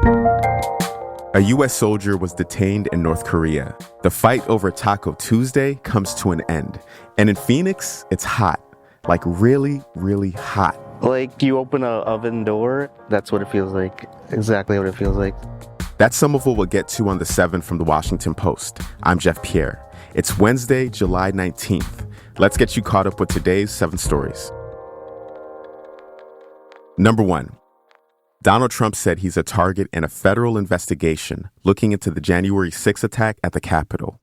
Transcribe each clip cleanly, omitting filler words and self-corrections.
A U.S. soldier was detained in North Korea. The fight over Taco Tuesday comes to an end. And in Phoenix, it's hot. Like really, really hot. Like you open an oven door, that's what it feels like. Exactly what it feels like. That's some of what we'll get to on The 7 from The Washington Post. I'm Jeff Pierre. It's Wednesday, July 19th. Let's get you caught up with today's 7 stories. Number 1. Donald Trump said he's a target in a federal investigation looking into the January 6th attack at the Capitol.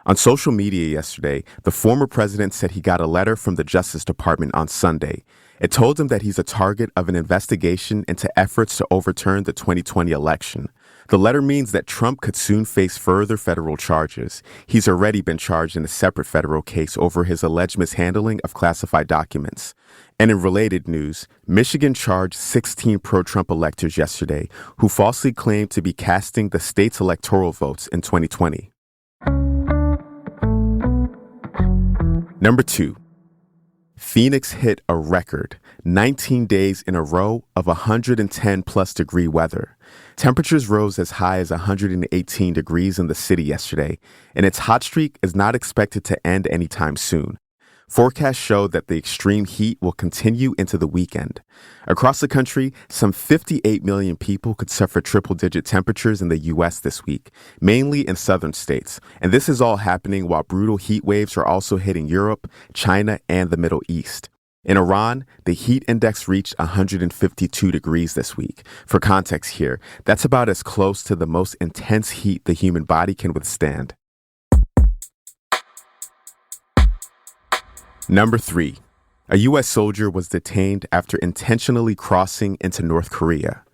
On social media yesterday, the former president said he got a letter from the Justice Department on Sunday. It told him that he's a target of an investigation into efforts to overturn the 2020 election. The letter means that Trump could soon face further federal charges. He's already been charged in a separate federal case over his alleged mishandling of classified documents. And in related news, Michigan charged 16 pro-Trump electors yesterday who falsely claimed to be casting the state's electoral votes in 2020. Number 2. Phoenix hit a record 19 days in a row of 110-plus degree weather. Temperatures rose as high as 118 degrees in the city yesterday, and its hot streak is not expected to end anytime soon. Forecasts show that the extreme heat will continue into the weekend. Across the country, some 58 million people could suffer triple-digit temperatures in the U.S. this week, mainly in southern states. And this is all happening while brutal heat waves are also hitting Europe, China, and the Middle East. In Iran, the heat index reached 152 degrees this week. For context here, that's about as close to the most intense heat the human body can withstand. Number 3. A U.S. soldier was detained after intentionally crossing into North Korea.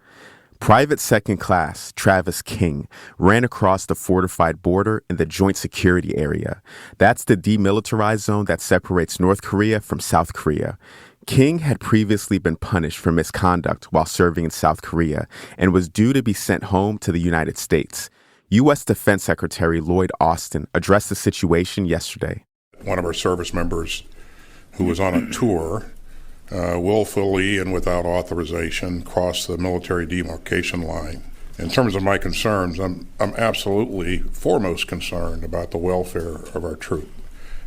Private Second Class Travis King ran across the fortified border in the Joint Security Area. That's the demilitarized zone that separates North Korea from South Korea. King had previously been punished for misconduct while serving in South Korea and was due to be sent home to the United States. U.S. Defense Secretary Lloyd Austin addressed the situation yesterday. One of our service members who was on a tour willfully and without authorization crossed the military demarcation line. In terms of my concerns, I'm absolutely foremost concerned about the welfare of our troop.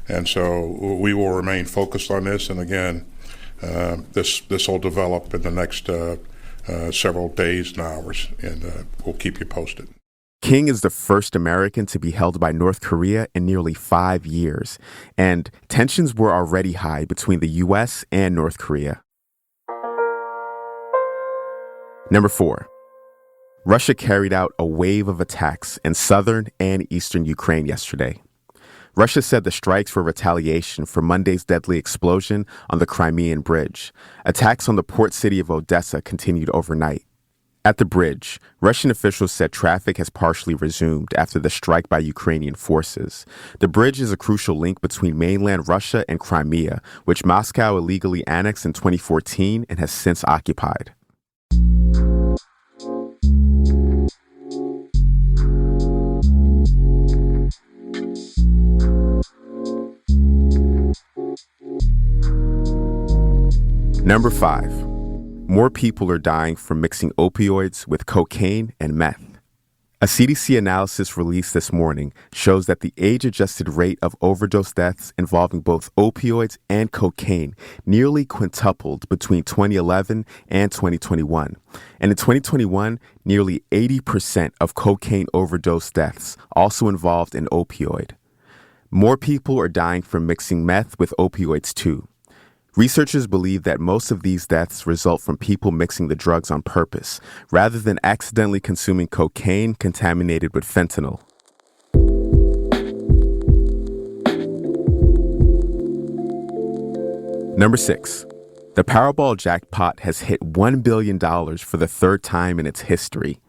And so we will remain focused on this. And again, this will develop in the next several days and hours, and we'll keep you posted. King is the first American to be held by North Korea in nearly 5 years, and tensions were already high between the U.S. and North Korea. Number 4. Russia carried out a wave of attacks in southern and eastern Ukraine yesterday. Russia said the strikes were retaliation for Monday's deadly explosion on the Crimean Bridge. Attacks on the port city of Odessa continued overnight. At the bridge, Russian officials said traffic has partially resumed after the strike by Ukrainian forces. The bridge is a crucial link between mainland Russia and Crimea, which Moscow illegally annexed in 2014 and has since occupied. Number 5. More people are dying from mixing opioids with cocaine and meth. A CDC analysis released this morning shows that the age-adjusted rate of overdose deaths involving both opioids and cocaine nearly quintupled between 2011 and 2021. And in 2021, nearly 80% of cocaine overdose deaths also involved an opioid. More people are dying from mixing meth with opioids too. Researchers believe that most of these deaths result from people mixing the drugs on purpose, rather than accidentally consuming cocaine contaminated with fentanyl. Number 6. The Powerball jackpot has hit $1 billion for the third time in its history.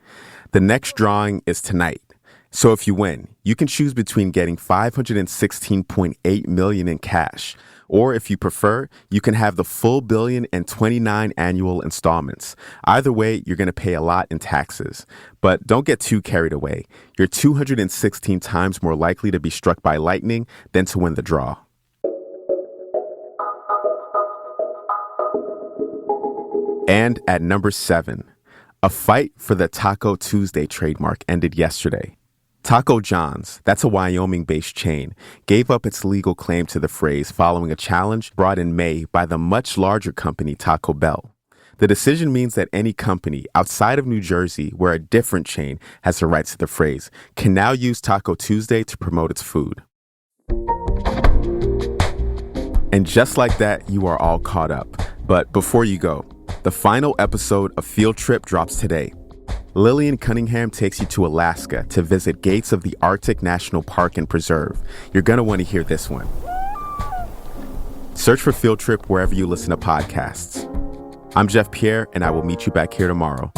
The next drawing is tonight. So if you win, you can choose between getting $516.8 million in cash, or if you prefer, you can have the full billion in 29 annual installments. Either way, you're going to pay a lot in taxes. But don't get too carried away. You're 216 times more likely to be struck by lightning than to win the draw. And at number 7, A fight for the Taco Tuesday trademark ended yesterday. Taco John's, that's a Wyoming-based chain, gave up its legal claim to the phrase following a challenge brought in May by the much larger company Taco Bell. The decision means that any company outside of New Jersey where a different chain has the rights to the phrase can now use Taco Tuesday to promote its food. And just like that, you are all caught up. But before you go, the final episode of Field Trip drops today. Lillian Cunningham takes you to Alaska to visit gates of the Arctic National Park and Preserve. You're going to want to hear this one. Search for Field Trip wherever you listen to podcasts. I'm Jeff Pierre, and I will meet you back here tomorrow.